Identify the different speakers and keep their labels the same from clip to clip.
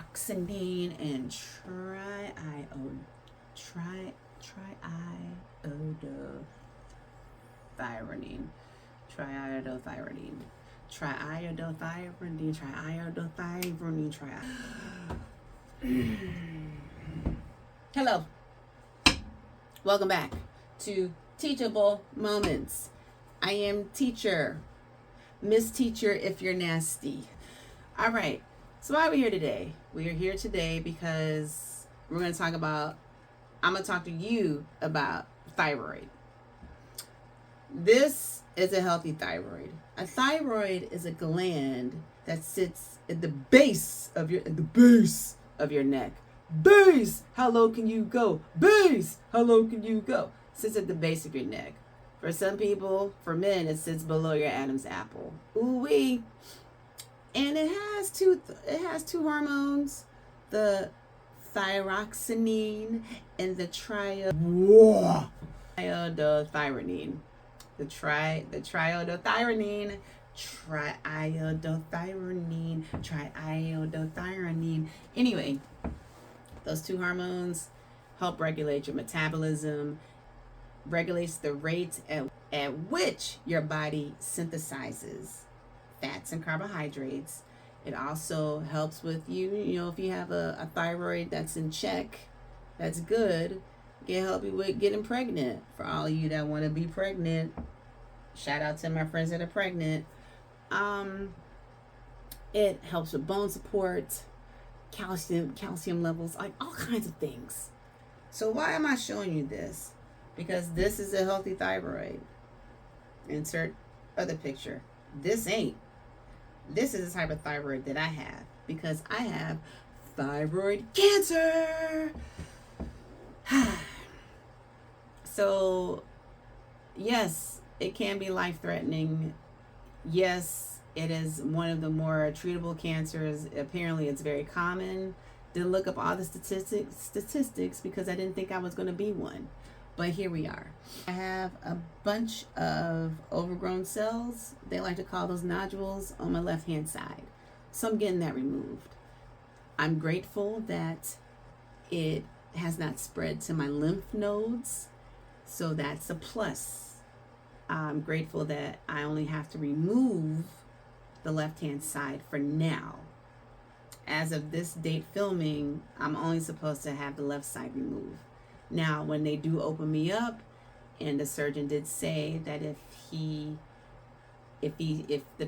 Speaker 1: thyroxine and triiodothyronine. Triiodothyronine. Hello. Welcome back to Teachable Moments. I am teacher. Miss Teacher if you're nasty. All right. So why are we here today? We are here today because I'm going to talk to you about thyroid. This is a healthy thyroid. A thyroid is a gland that sits at the base of your neck. Base! How low can you go? Base! How low can you go? Sits at the base of your neck. For some people, for men, it sits below your Adam's apple. Ooh-wee. And it has two hormones, the thyroxine and the triiodothyronine. The triiodothyronine. Anyway, those two hormones help regulate your metabolism, regulates the rate at which your body synthesizes fats and carbohydrates. It also helps with if you have a thyroid that's in check, that's good. It can help you with getting pregnant. For all of you that want to be pregnant, shout out to my friends that are pregnant. It helps with bone support, calcium levels, like all kinds of things. So why am I showing you this? Because this is a healthy thyroid. Insert other picture. This ain't. This is the type of thyroid that I have because I have thyroid cancer. So, yes, it can be life-threatening. Yes, it is one of the more treatable cancers. Apparently, it's very common. Didn't look up all the statistics because I didn't think I was going to be one. But here we are. I have a bunch of overgrown cells. They like to call those nodules on my left-hand side. So I'm getting that removed. I'm grateful that it has not spread to my lymph nodes. So that's a plus. I'm grateful that I only have to remove the left-hand side for now. As of this date filming, I'm only supposed to have the left side removed. Now, when they do open me up, and the surgeon did say that if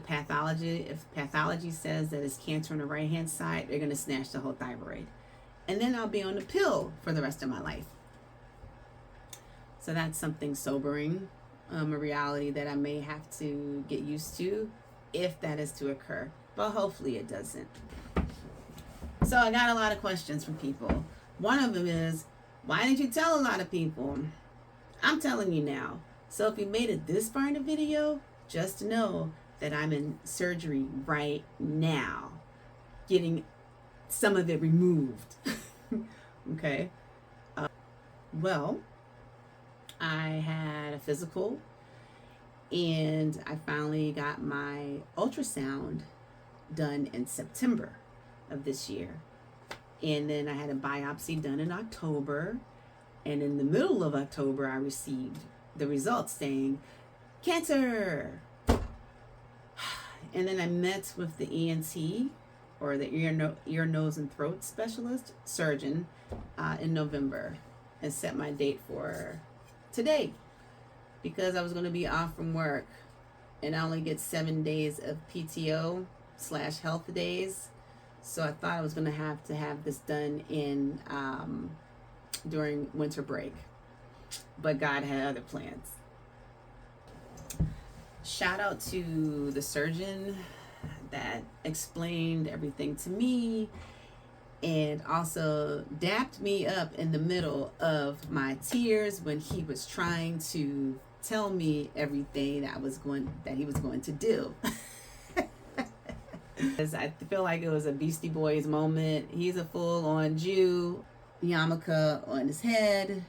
Speaker 1: pathology says that it's cancer on the right hand side, they're gonna snatch the whole thyroid, and then I'll be on the pill for the rest of my life. So that's something sobering, a reality that I may have to get used to if that is to occur, but hopefully it doesn't. So I got a lot of questions from people. One of them is, why didn't you tell a lot of people? I'm telling you now. So if you made it this far in the video, just know that I'm in surgery right now, getting some of it removed. Okay. Well, I had a physical, and I finally got my ultrasound done in September of this year. And then I had a biopsy done in October. And in the middle of October, I received the results saying, cancer. And then I met with the ENT, or the ear, nose, and throat specialist, surgeon, in November, and set my date for today. Because I was going to be off from work, and I only get 7 days of PTO/health days. So I thought I was going to have this done in during winter break, but God had other plans. Shout out to the surgeon that explained everything to me and also dapped me up in the middle of my tears when he was trying to tell me everything that he was going to do. I feel like it was a Beastie Boys moment. He's a full-on Jew, yarmulke on his head.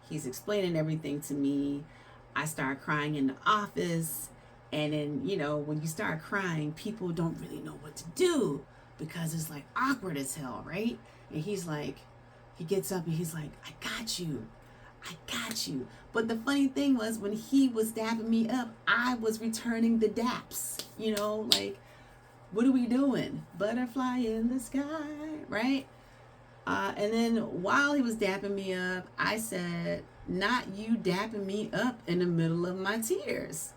Speaker 1: He's explaining everything to me. I start crying in the office, and then when you start crying, people don't really know what to do. because it's like awkward as hell, right? And he's like, he gets up and he's like, I got you. I got you. But the funny thing was, when he was dapping me up, I was returning the daps. You know, like, what are we doing? Butterfly in the sky, right? And then while he was dapping me up, I said, not you dapping me up in the middle of my tears.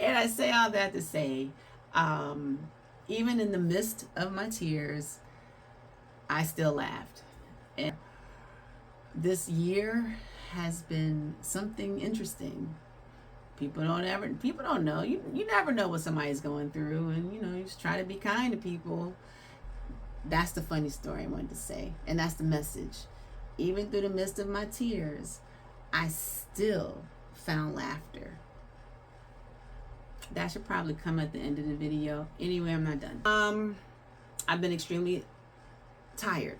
Speaker 1: And I say all that to say, even in the midst of my tears, I still laughed. And this year has been something interesting. People don't know. You never know what somebody's going through, and you just try to be kind to people. That's the funny story I wanted to say, and that's the message. Even through the midst of my tears, I still found laughter. That should probably come at the end of the video. Anyway, I'm not done. I've been extremely tired.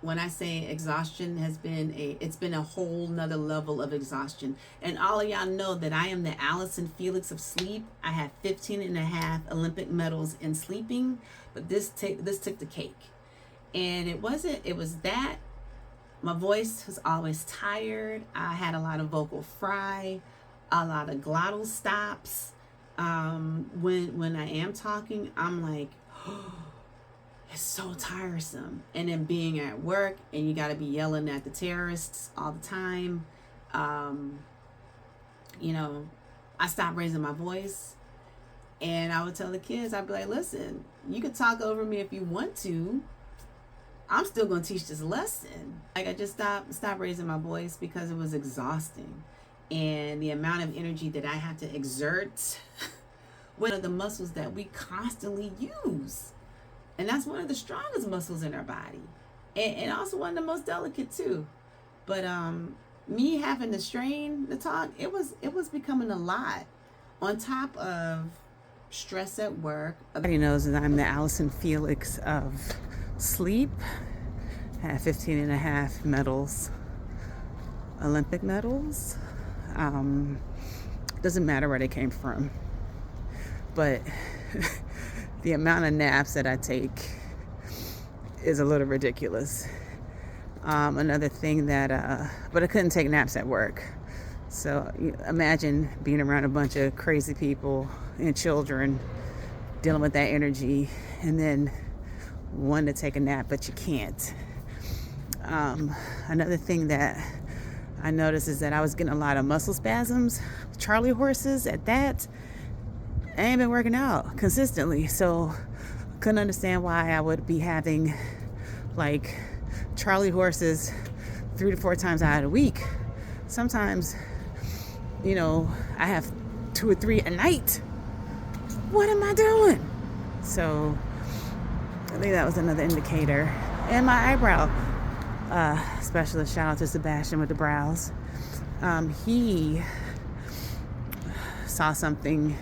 Speaker 1: When I say exhaustion it's been a whole nother level of exhaustion. And all of y'all know that I am the Allison Felix of sleep. I have 15 and a half Olympic medals in sleeping, but this took the cake. And it was that my voice was always tired. I had a lot of vocal fry, a lot of glottal stops. When I am talking, I'm like, it's so tiresome. And then being at work and you got to be yelling at the terrorists all the time. I stopped raising my voice, and I would tell the kids, I'd be like, listen, you can talk over me if you want to. I'm still going to teach this lesson. Like, I just stopped raising my voice because it was exhausting. And the amount of energy that I have to exert, one of the muscles that we constantly use. And that's one of the strongest muscles in our body. And also one of the most delicate too. But me having to strain to talk, it was becoming a lot. On top of stress at work. Everybody knows that I'm the Allison Felix of sleep. I have 15 and a half medals, Olympic medals. Doesn't matter where they came from. But the amount of naps that I take is a little ridiculous. Another thing that, but I couldn't take naps at work. So imagine being around a bunch of crazy people and children, dealing with that energy, and then wanting to take a nap, but you can't. Another thing that I noticed is that I was getting a lot of muscle spasms, Charlie horses at that. I ain't been working out consistently, so couldn't understand why I would be having like Charlie horses 3 to 4 times out of the week. Sometimes, I have 2 or 3 a night. What am I doing? So I think that was another indicator. And my eyebrow specialist, shout out to Sebastian with the brows. He saw something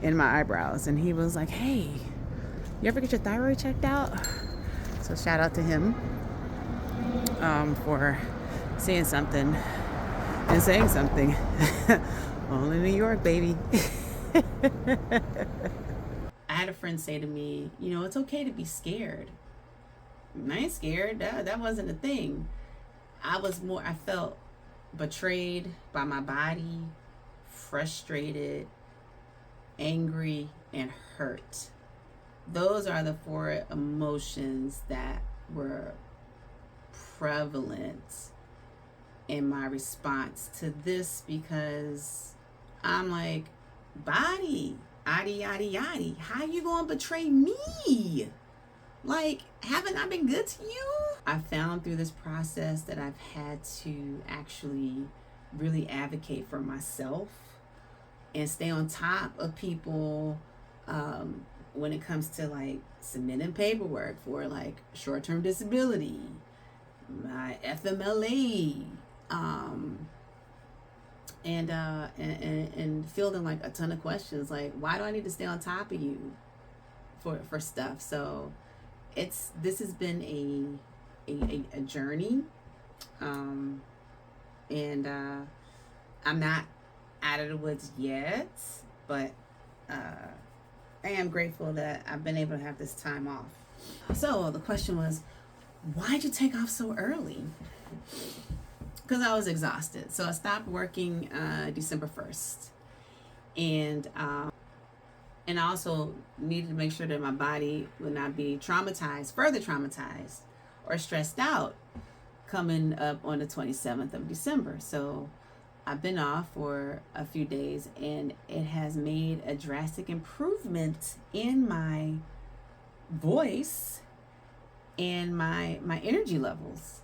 Speaker 1: in my eyebrows, and he was like, hey, you ever get your thyroid checked out? So shout out to him for seeing something and saying something. Only New York, baby. I had a friend say to me, it's okay to be scared. I ain't scared. That wasn't a thing. I felt betrayed by my body, frustrated, angry, and hurt. Those are the 4 emotions that were prevalent in my response to this, because I'm like, body, yaddy, yaddy, yaddy, how you gonna betray me? Like, haven't I been good to you? I found through this process that I've had to actually really advocate for myself and stay on top of people when it comes to like submitting paperwork for like short-term disability, my FMLA, and fielding like a ton of questions like, why do I need to stay on top of you for stuff? So this has been a journey, and I'm not out of the woods yet, but I am grateful that I've been able to have this time off. So the question was, why'd you take off so early? Because I was exhausted. So I stopped working December 1st. And I also needed to make sure that my body would not be further traumatized or stressed out coming up on the 27th of December. So I've been off for a few days, and it has made a drastic improvement in my voice and my energy levels.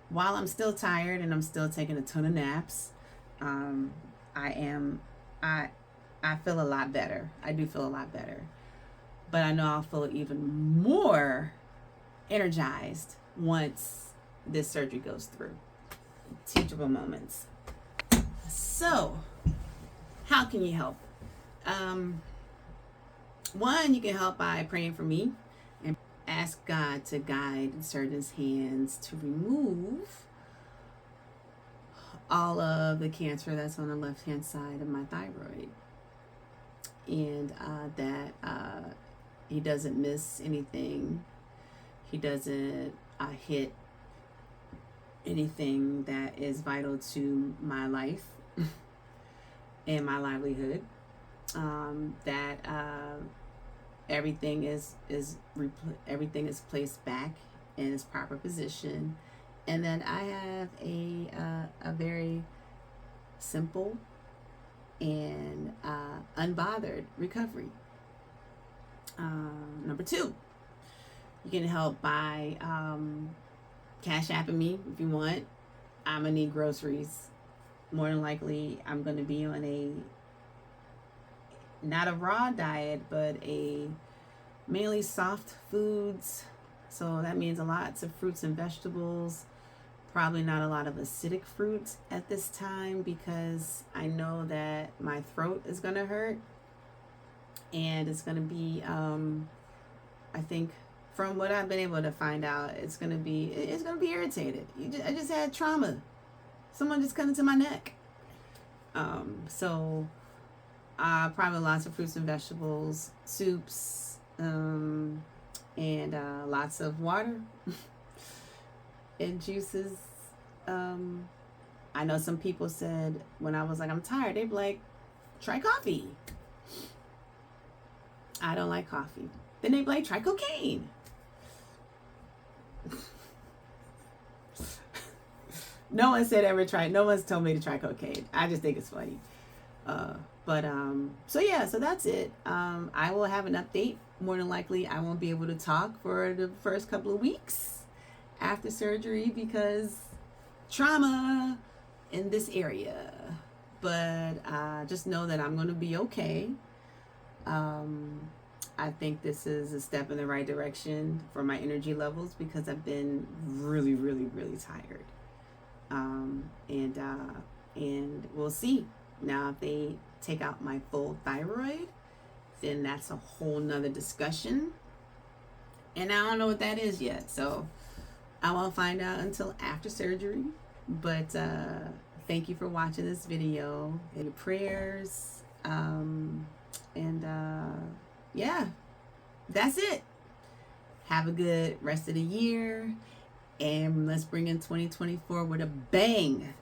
Speaker 1: While I'm still tired and I'm still taking a ton of naps, I feel a lot better. I do feel a lot better. But I know I'll feel even more energized once this surgery goes through. Teachable moments. So, how can you help? One, you can help by praying for me and ask God to guide surgeon's hands to remove all of the cancer that's on the left-hand side of my thyroid. And that he doesn't miss anything. He doesn't hit anything that is vital to my life and my livelihood. That everything is placed back in its proper position, and that I have a very simple and unbothered recovery. Number two, you can help by Cash Apping me if you want. I'm gonna need groceries. More than likely, I'm gonna be on not a raw diet, but a mainly soft foods. So that means lots of fruits and vegetables. Probably not a lot of acidic fruits at this time, because I know that my throat is gonna hurt, and it's gonna be I think from what I've been able to find out, it's gonna be irritated. I just had trauma. Someone just cut into my neck. So probably lots of fruits and vegetables, soups, and lots of water and juices. I know some people said when I was like, I'm tired, they'd be like, try coffee. I don't like coffee. Then they'd be like, try cocaine. No one said ever try. No one's told me to try cocaine. I just think it's funny. So that's it. I will have an update. More than likely, I won't be able to talk for the first couple of weeks after surgery because trauma in this area. But just know that I'm going to be okay. I think this is a step in the right direction for my energy levels because I've been really, really, really tired. And we'll see. Now, if they take out my full thyroid, then that's a whole nother discussion. And I don't know what that is yet. So I won't find out until after surgery. But thank you for watching this video. Any prayers. Yeah, that's it. Have a good rest of the year. And let's bring in 2024 with a bang.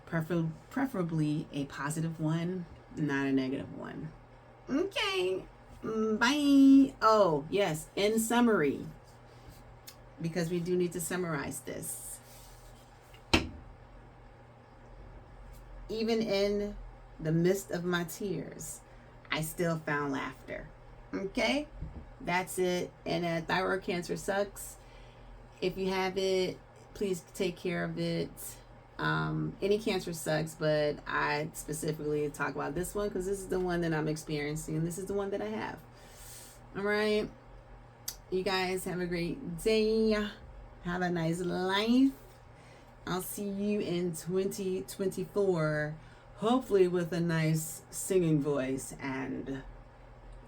Speaker 1: Preferably a positive one, not a negative one. Okay, bye. Oh, yes, in summary, because we do need to summarize this. Even in the midst of my tears, I still found laughter. Okay, that's it. And thyroid cancer sucks. If you have it, please take care of it. Any cancer sucks, but I specifically talk about this one because this is the one that I'm experiencing. This is the one that I have. All right. You guys have a great day. Have a nice life. I'll see you in 2024. Hopefully with a nice singing voice and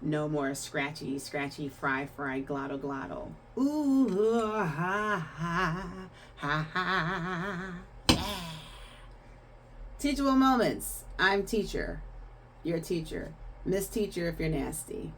Speaker 1: no more scratchy, fry, glotto, glotto. Ooh, ha, ha, ha, ha. Yeah. Teachable moments. I'm teacher. Your teacher. Miss Teacher if you're nasty.